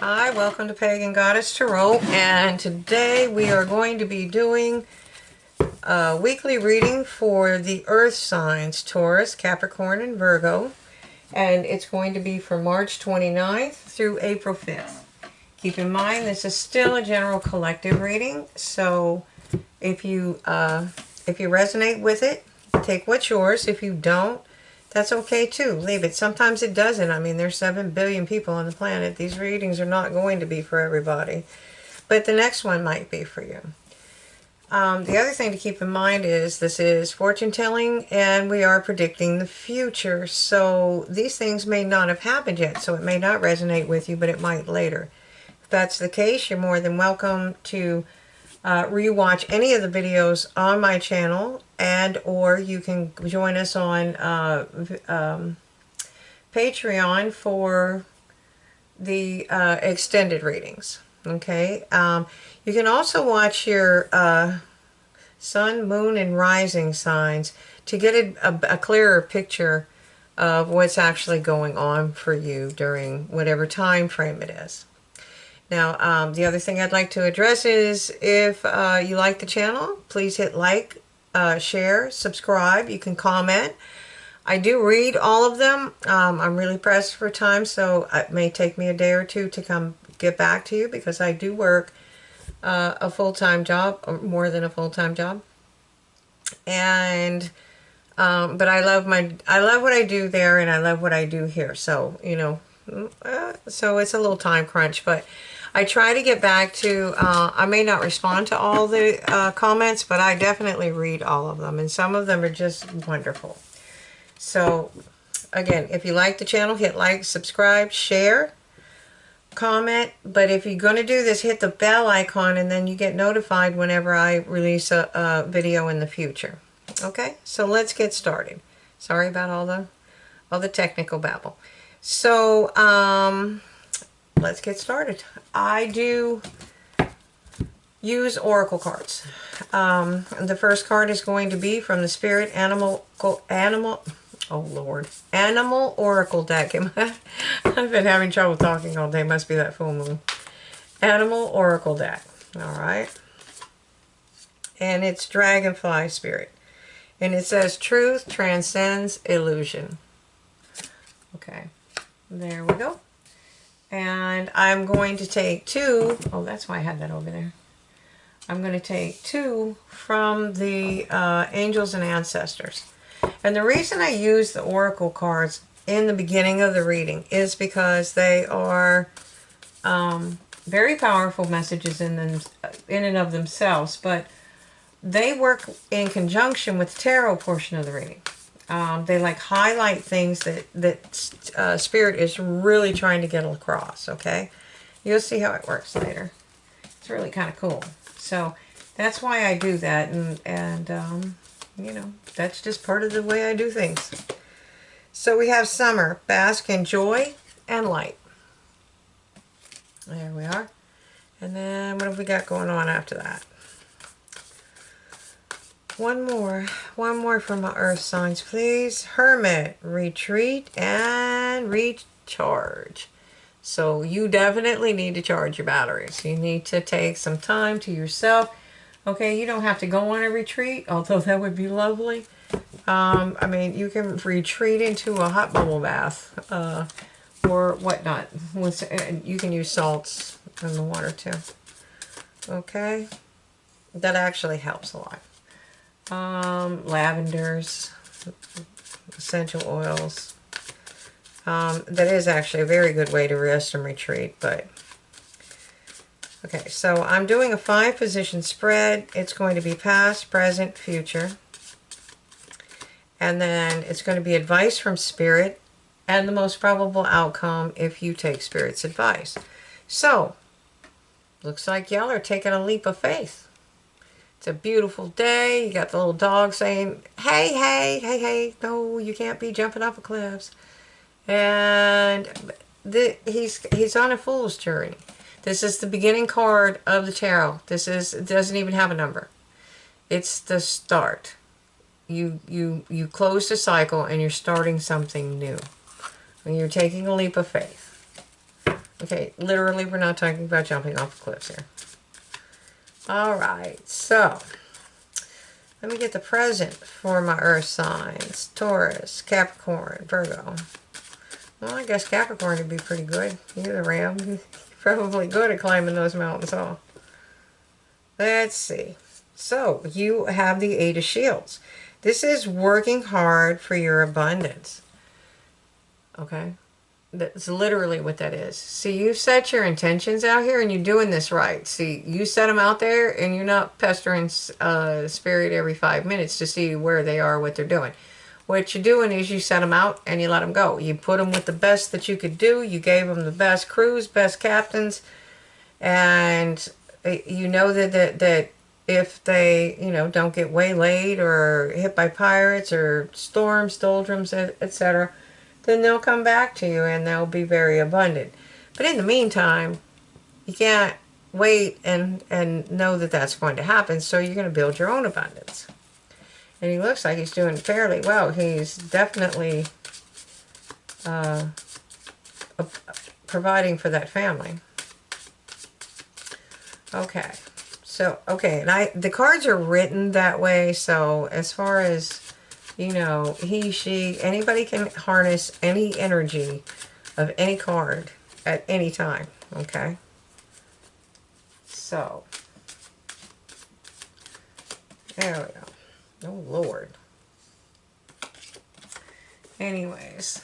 Hi, welcome to Pagan Goddess Tarot, and today we are going to be doing a weekly reading for the Earth signs, Taurus, Capricorn, and Virgo, and it's going to be for March 29th through April 5th. Keep in mind this is still a general collective reading, so if you resonate with it, take what's yours. If you don't, that's okay too. Leave it. Sometimes it doesn't. I mean, there's 7 billion people on the planet. These readings are not going to be for everybody. But the next one might be for you. The other thing to keep in mind is this is fortune telling and we are predicting the future. So these things may not have happened yet. So it may not resonate with you, but it might later. If that's the case, you're more than welcome to rewatch any of the videos on my channel, and or you can join us on Patreon for the extended readings. Okay, you can also watch your sun, moon, and rising signs to get a clearer picture of what's actually going on for you during whatever time frame it is. Now, the other thing I'd like to address is if you like the channel, please hit like, share, subscribe. You can comment. I do read all of them. I'm really pressed for time, so it may take me a day or two to come get back to you because I do work a full-time job, or more than a full-time job. And but I love what I do there, and I love what I do here. So so it's a little time crunch, but I try to get back to, I may not respond to all the comments, but I definitely read all of them, and some of them are just wonderful. So, again, if you like the channel, hit like, subscribe, share, comment, but if you're going to do this, hit the bell icon, and then you get notified whenever I release a video in the future. Okay, so let's get started. Sorry about all the technical babble. So, let's get started. I do use oracle cards. The first card is going to be from the Spirit Animal Oracle deck. I've been having trouble talking all day. Must be that full moon. Animal Oracle deck. All right. And it's Dragonfly Spirit. And it says truth transcends illusion. Okay. There we go. And I'm going to take two. Oh, that's why I had that over there. I'm going to take two from the Angels and Ancestors. And the reason I use the Oracle cards in the beginning of the reading is because they are very powerful messages in and of themselves, but they work in conjunction with the tarot portion of the reading. They like highlight things that Spirit is really trying to get across, okay? You'll see how it works later. It's really kind of cool. So that's why I do that, and that's just part of the way I do things. So we have summer, bask in joy and light. There we are. And then what have we got going on after that? One more from my earth signs, please. Hermit, retreat and recharge. So you definitely need to charge your batteries. You need to take some time to yourself. Okay, you don't have to go on a retreat, although that would be lovely. I mean, you can retreat into a hot bubble bath or whatnot. You can use salts in the water too. Okay, that actually helps a lot. Lavenders, essential oils. That is actually a very good way to rest and retreat, but okay, so I'm doing a 5-position spread. It's going to be past, present, future. And then it's going to be advice from Spirit and the most probable outcome if you take Spirit's advice. So, looks like y'all are taking a leap of faith. It's a beautiful day. You got the little dog saying, hey, hey, hey, hey, no, you can't be jumping off of cliffs. And he's on a fool's journey. This is the beginning card of the tarot. It doesn't even have a number. It's the start. You closed a cycle and you're starting something new. And you're taking a leap of faith. Okay, literally, we're not talking about jumping off cliffs here. All right, so let me get the present for my earth signs. Taurus, Capricorn, Virgo. Well, I guess Capricorn would be pretty good. You're the ram. You're probably good at climbing those mountains, huh? Let's see. So, you have the Eight of Shields. This is working hard for your abundance. Okay? That's literally what that is. See, you set your intentions out here and you're doing this right. See, you set them out there and you're not pestering spirit every 5 minutes to see where they are, what they're doing. What you're doing is you set them out and you let them go. You put them with the best that you could do. You gave them the best crews, best captains. And you know that if they, don't get waylaid or hit by pirates or storms, doldrums, etc., then they'll come back to you and they'll be very abundant. But in the meantime, you can't wait and know that that's going to happen, so you're going to build your own abundance. And he looks like he's doing fairly well. He's definitely providing for that family. Okay. So, okay, and the cards are written that way, so as far as, he, she, anybody can harness any energy of any card at any time, okay? So, there we go. Oh, Lord. Anyways,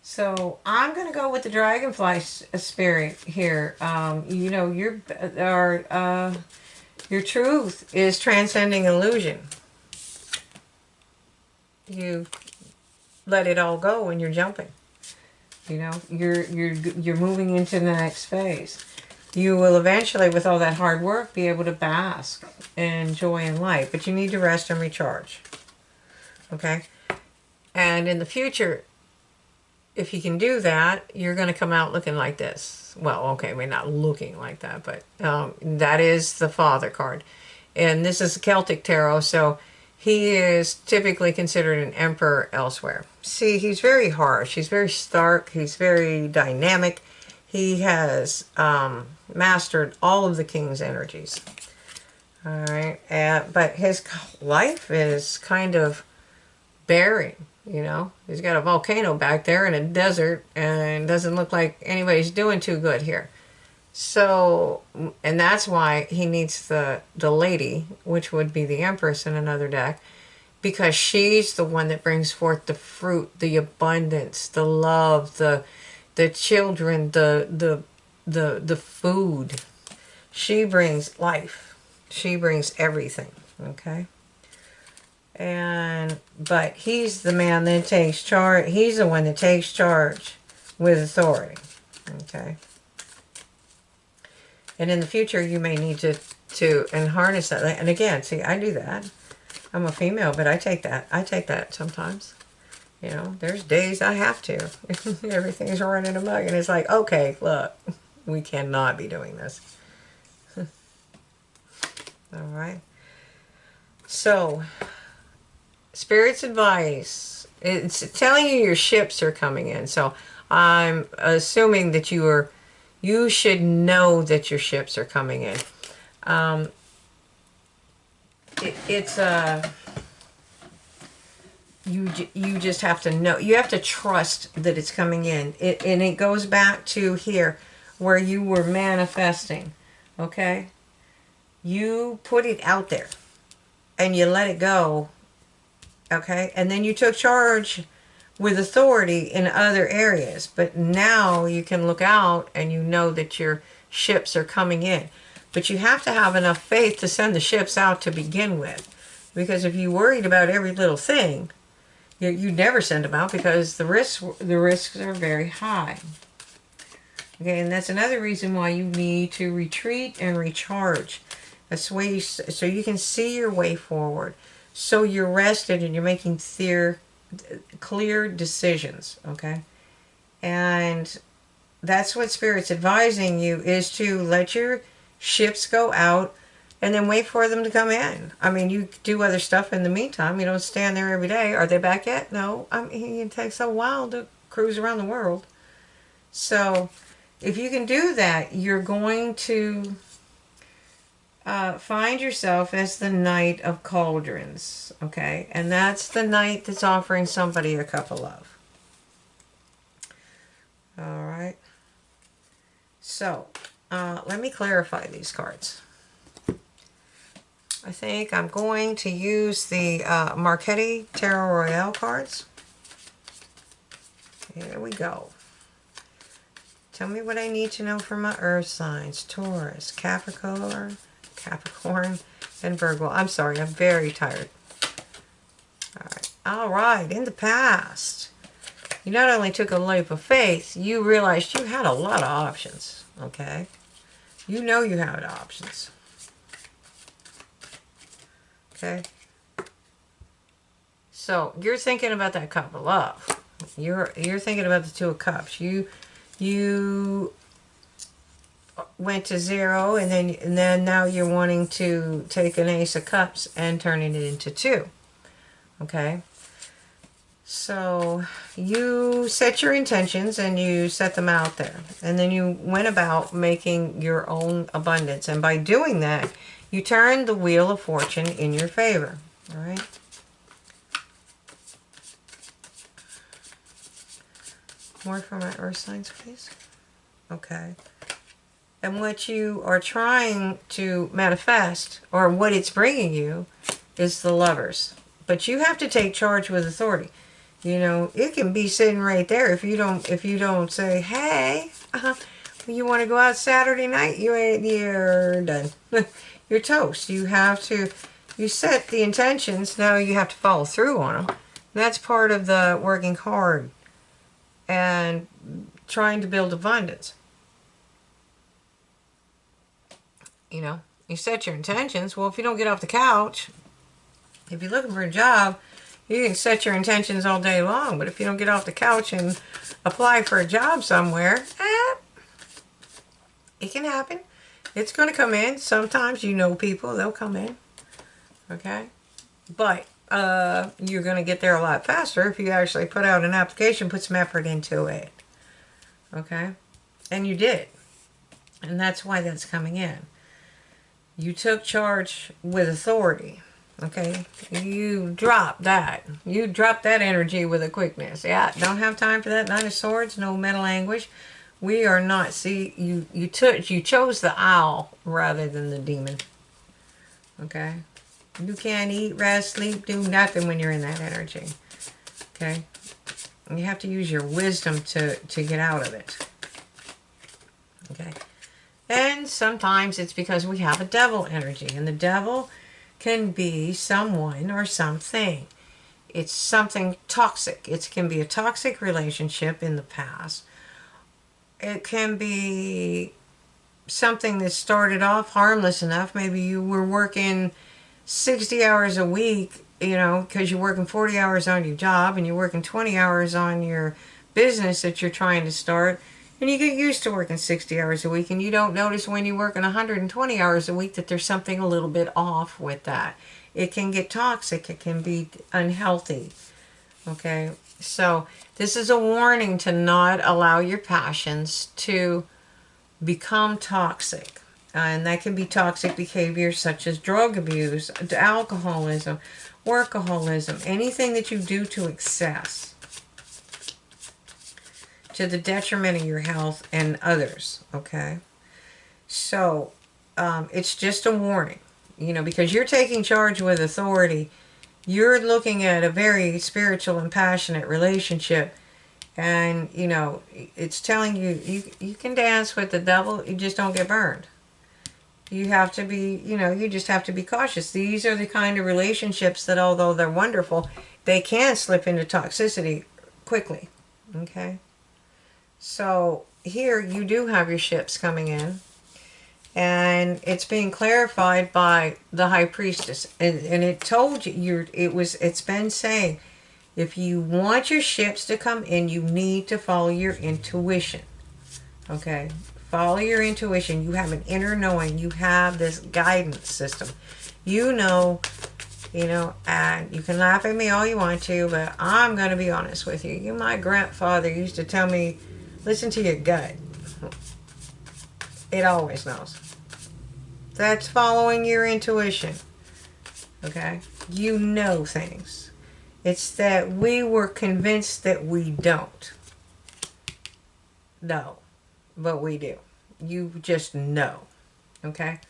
so I'm going to go with the dragonfly spirit here. Your truth is transcending illusion. You let it all go when you're jumping. You're moving into the next phase. You will eventually, with all that hard work, be able to bask in joy and light. But you need to rest and recharge. Okay? And in the future, if you can do that, you're going to come out looking like this. Well, okay, maybe not looking like that, but that is the Father card. And this is Celtic Tarot, so he is typically considered an emperor elsewhere. See, he's very harsh. He's very stark. He's very dynamic. He has mastered all of the king's energies. All right, but his life is kind of barren. He's got a volcano back there in a desert and doesn't look like anybody's doing too good here. So, and that's why he needs the lady, which would be the Empress in another deck, because she's the one that brings forth the fruit, the abundance, the love, the children, the food. She brings life. She brings everything, okay? But he's the man that takes charge. He's the one that takes charge with authority. Okay. And in the future, you may need to harness that. And again, see, I do that. I'm a female, but I take that. I take that sometimes. There's days I have to. Everything's running amok. And it's like, okay, look, we cannot be doing this. All right. So, Spirit's advice, it's telling you your ships are coming in. So I'm assuming that you should know that your ships are coming in. You just have to know. You have to trust that it's coming in. And it goes back to here where you were manifesting. Okay? You put it out there and you let it go. Okay, and then you took charge with authority in other areas. But now you can look out and you know that your ships are coming in. But you have to have enough faith to send the ships out to begin with. Because if you worried about every little thing, you'd never send them out because the risks are very high. Okay, and that's another reason why you need to retreat and recharge. That's way so you can see your way forward. So you're rested and you're making clear decisions, okay? And that's what Spirit's advising you, is to let your ships go out and then wait for them to come in. I mean, you do other stuff in the meantime. You don't stand there every day. Are they back yet? No. I mean, it takes a while to cruise around the world. So if you can do that, you're going to find yourself as the Knight of Cauldrons, okay? And that's the knight that's offering somebody a cup of love. All right. So, let me clarify these cards. I think I'm going to use the Marchetti Tarot Royale cards. Here we go. Tell me what I need to know for my earth signs. Taurus, Capricorn, and Virgo. I'm sorry, I'm very tired. All right, in the past, you not only took a leap of faith, you realized you had a lot of options, okay? You know you had options. Okay? So, you're thinking about that cup of love. You're thinking about the Two of Cups. You went to 0, and then now you're wanting to take an Ace of Cups and turning it into 2. Okay? So you set your intentions and you set them out there. And then you went about making your own abundance. And by doing that, you turned the wheel of fortune in your favor. All right? More for my earth signs, please. Okay. And what you are trying to manifest, or what it's bringing you, is the Lovers. But you have to take charge with authority. You know, it can be sitting right there if you don't say, hey, you want to go out Saturday night? You're done. You're toast. You set the intentions. Now you have to follow through on them. And that's part of the working hard and trying to build abundance. You know, you set your intentions. Well, if you don't get off the couch, if you're looking for a job, you can set your intentions all day long. But if you don't get off the couch and apply for a job somewhere, it can happen. It's going to come in. Sometimes you know people, they'll come in. Okay? But you're going to get there a lot faster if you actually put out an application, put some effort into it. Okay? And you did. And that's why that's coming in. You took charge with authority. Okay? You dropped that. You dropped that energy with a quickness. Yeah, don't have time for that. Nine of Swords, no mental anguish. We are not, see, you chose the owl rather than the demon. Okay? You can't eat, rest, sleep, do nothing when you're in that energy. Okay? And you have to use your wisdom to get out of it. Okay? And sometimes it's because we have a devil energy. And the devil can be someone or something. It's something toxic. It can be a toxic relationship in the past. It can be something that started off harmless enough. Maybe you were working 60 hours a week, you know, because you're working 40 hours on your job and you're working 20 hours on your business that you're trying to start. And you get used to working 60 hours a week and you don't notice when you're working 120 hours a week that there's something a little bit off with that. It can get toxic. It can be unhealthy. Okay? So this is a warning to not allow your passions to become toxic. And that can be toxic behaviors such as drug abuse, alcoholism, workaholism, anything that you do to excess, to the detriment of your health and others, okay? So, it's just a warning, you know, because you're taking charge with authority. You're looking at a very spiritual and passionate relationship, and, you know, it's telling you, you can dance with the devil, you just don't get burned. You have to be, you know, you just have to be cautious. These are the kind of relationships that, although they're wonderful, they can slip into toxicity quickly, okay? So here you do have your ships coming in, and it's being clarified by the High Priestess, and it told you, it's been saying, if you want your ships to come in, you need to follow your intuition. Okay, follow your intuition. You have an inner knowing. You have this guidance system. You know, and you can laugh at me all you want to, but I'm going to be honest with you. My grandfather used to tell me, listen to your gut. It always knows. That's following your intuition. Okay? You know things. It's that we were convinced that we don't. No. But we do. You just know. Okay?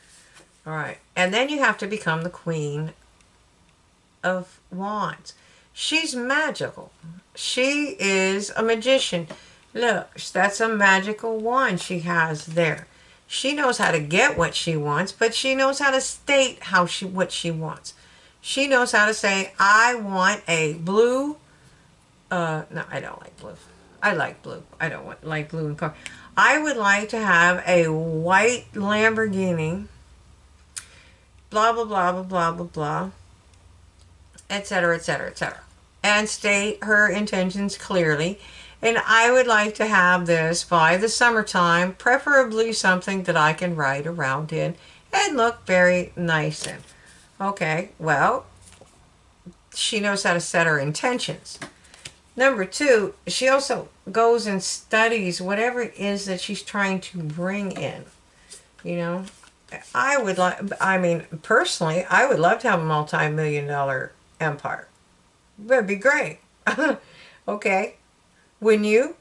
Alright. And then you have to become the Queen of Wands. She's magical. She is a magician. Look, that's a magical wand she has there. She knows how to get what she wants, but she knows how to state what she wants. She knows how to say, I want a blue, no, I don't like blue. I like blue. I don't like blue in car. I would like to have a white Lamborghini, blah, blah, blah, blah, blah, blah, blah, etc., etc., etc. And state her intentions clearly. And I would like to have this by the summertime, preferably something that I can ride around in and look very nice in. Okay, well, she knows how to set her intentions. Number two, she also goes and studies whatever it is that she's trying to bring in. You know, personally, I would love to have a multi-million-dollar empire. That'd be great. Okay. When you?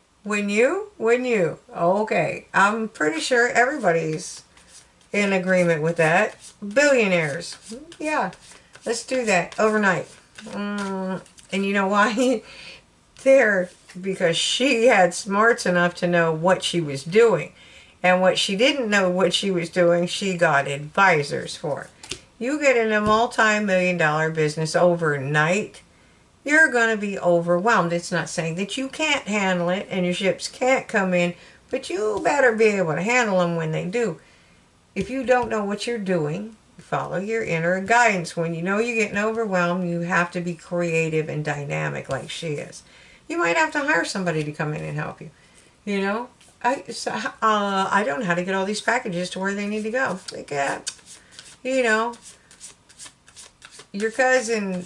Okay. I'm pretty sure everybody's in agreement with that. Billionaires. Yeah. Let's do that overnight. And you know why? Because she had smarts enough to know what she was doing. And what she didn't know what she was doing, she got advisors for. You get in a multi-million-dollar business overnight, you're going to be overwhelmed. It's not saying that you can't handle it and your ships can't come in, but you better be able to handle them when they do. If you don't know what you're doing, follow your inner guidance. When you know you're getting overwhelmed, you have to be creative and dynamic like she is. You might have to hire somebody to come in and help you. You know, I don't know how to get all these packages to where they need to go. Like, you know, your cousin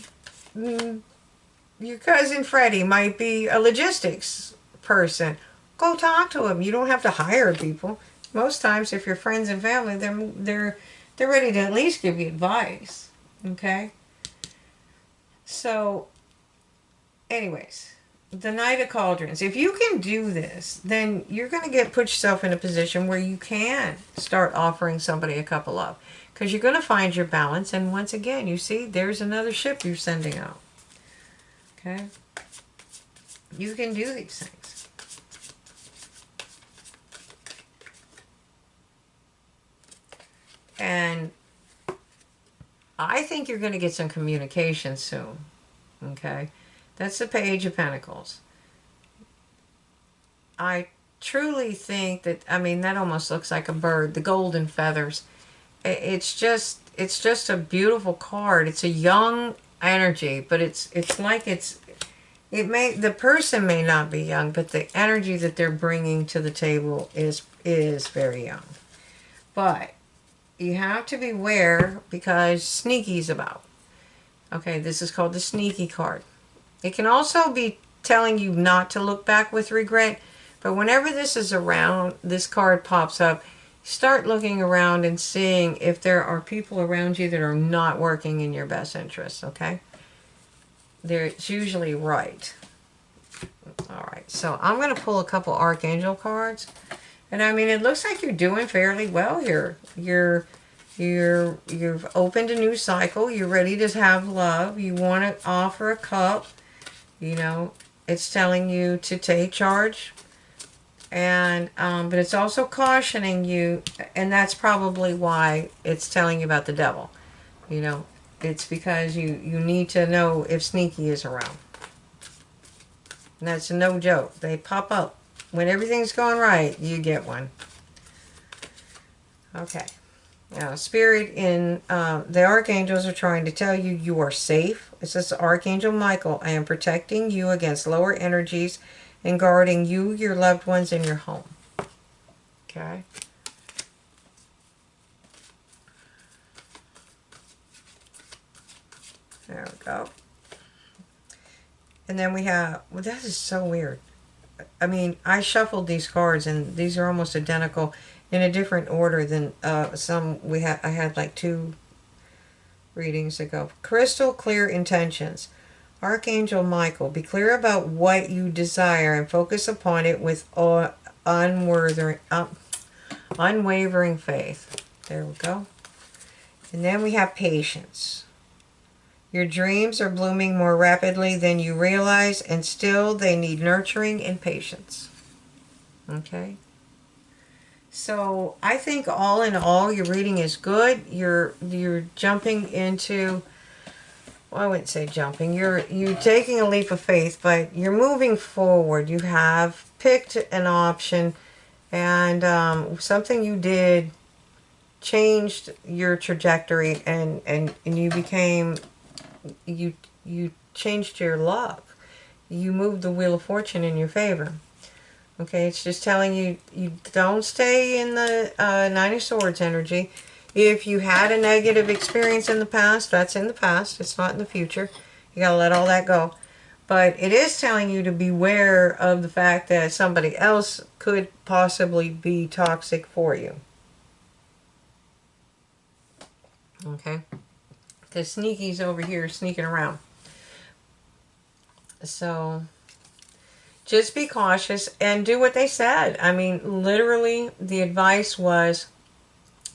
Freddie might be a logistics person. Go talk to him. You don't have to hire people. Most times, if you're friends and family, they're ready to at least give you advice. Okay. So, anyways, the Knight of Cauldrons. If you can do this, then you're going to put yourself in a position where you can start offering somebody a cup of love, because you're going to find your balance. And once again, you see, there's another ship you're sending out. Okay? You can do these things. And I think you're going to get some communication soon. Okay? That's the Page of Pentacles. I truly think that, that almost looks like a bird, the golden feathers. It's just a beautiful card. It's a young energy, but the person may not be young, but the energy that they're bringing to the table is very young. But you have to beware, because sneaky's about. Okay, this is called the sneaky card. It can also be telling you not to look back with regret, but whenever this is around, this card pops up, start looking around and seeing if there are people around you that are not working in your best interest, okay? It's usually right. All right, so I'm going to pull a couple Archangel cards. And it looks like you're doing fairly well here. You've opened a new cycle. You're ready to have love. You want to offer a cup. You know, it's telling you to take charge. And but it's also cautioning you, and that's probably why it's telling you about the devil. You know, it's because you need to know if sneaky is around. And that's no joke. They pop up. When everything's going right, you get one. Okay. Now, Spirit in the Archangels are trying to tell you you are safe. It says, Archangel Michael, I am protecting you against lower energies and guarding you, your loved ones, and your home. Okay. There we go. And then we have, well, that is so weird. I mean, I shuffled these cards, and these are almost identical in a different order than some we had. I had like 2 readings ago. Crystal clear intentions. Archangel Michael, be clear about what you desire and focus upon it with unwavering faith. There we go. And then we have patience. Your dreams are blooming more rapidly than you realize, and still they need nurturing and patience. Okay? So I think all in all, your reading is good. You're jumping into, well, I wouldn't say jumping. You're taking a leap of faith, but you're moving forward. You have picked an option, and something you did changed your trajectory, and you became, you changed your luck. You moved the Wheel of Fortune in your favor. Okay, it's just telling you, you don't stay in the Nine of Swords energy. If you had a negative experience in the past, that's in the past. It's not in the future. You gotta let all that go. But it is telling you to beware of the fact that somebody else could possibly be toxic for you. Okay? The sneaky's over here sneaking around. So just be cautious and do what they said. I mean, literally, the advice was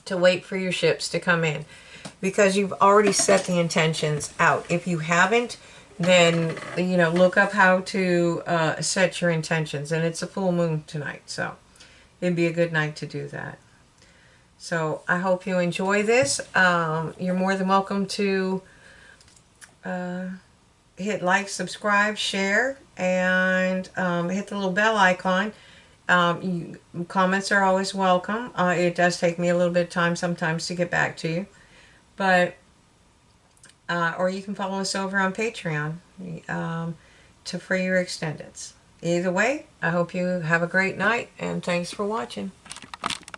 to wait for your ships to come in, because you've already set the intentions out. If you haven't, then, you know, look up how to set your intentions. And it's a full moon tonight, so it'd be a good night to do that. So I hope you enjoy this. You're more than welcome to hit like, subscribe, share, and hit the little bell icon. Comments are always welcome. It does take me a little bit of time sometimes to get back to you, but or you can follow us over on Patreon for your extendeds. Either way, I hope you have a great night, and thanks for watching.